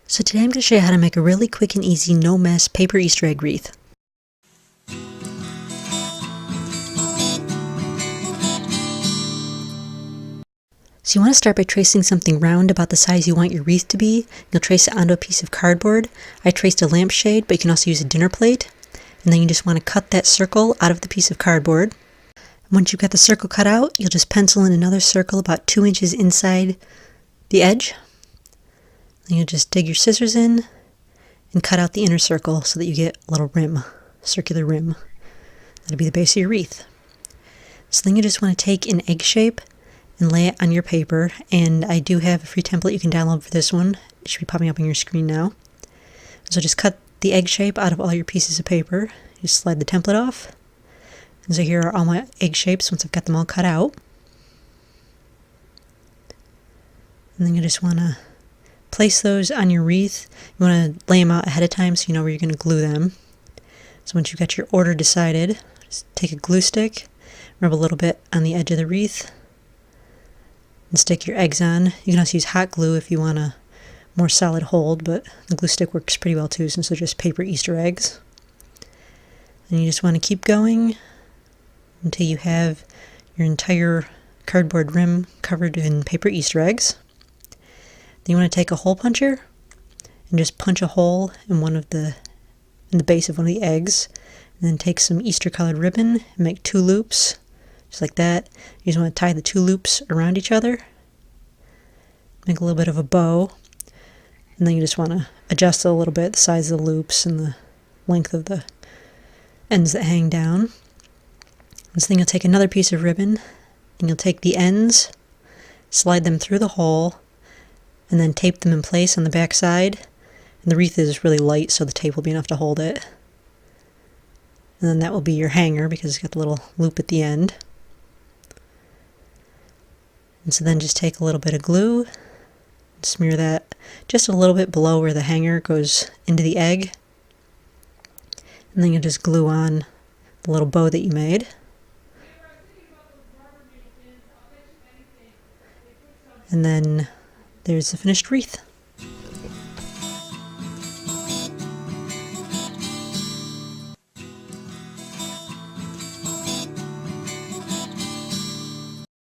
So today I'm going to show you how to make a really quick and easy, no mess paper Easter egg wreath. So you want to start by tracing something round about the size you want your wreath to be. You'll trace it onto a piece of cardboard. I traced a lampshade, but you can also use a dinner plate. And then you just want to cut that circle out of the piece of cardboard. Once you've got the circle cut out, you'll just pencil in another circle about 2 inches inside the edge. Then you'll just dig your scissors in and cut out the inner circle so that you get a little rim, circular rim. That'll be the base of your wreath. So then you just want to take an egg shape and lay it on your paper, and I do have a free template you can download for this one. It should be popping up on your screen now. So just cut the egg shape out of all your pieces of paper. Just slide the template off. And so here are all my egg shapes once I've got them all cut out. And then you just want to place those on your wreath. You want to lay them out ahead of time so you know where you're going to glue them. So once you've got your order decided, just take a glue stick, rub a little bit on the edge of the wreath, and stick your eggs on. You can also use hot glue if you want a more solid hold, but the glue stick works pretty well too since they're just paper Easter eggs. And you just want to keep going until you have your entire cardboard rim covered in paper Easter eggs. Then you want to take a hole puncher and just punch a hole in the base of one of the eggs, and then take some Easter colored ribbon and make 2 loops, just like that. You just want to tie the 2 loops around each other, make a little bit of a bow, and then you just want to adjust it a little bit, the size of the loops and the length of the ends that hang down. This thing, you'll take another piece of ribbon and you'll take the ends, slide them through the hole, and then tape them in place on the back side. And the wreath is really light, so the tape will be enough to hold it. And then that will be your hanger because it's got the little loop at the end. And so then just take a little bit of glue and smear that just a little bit below where the hanger goes into the egg. And then you'll just glue on the little bow that you made. And then there's the finished wreath.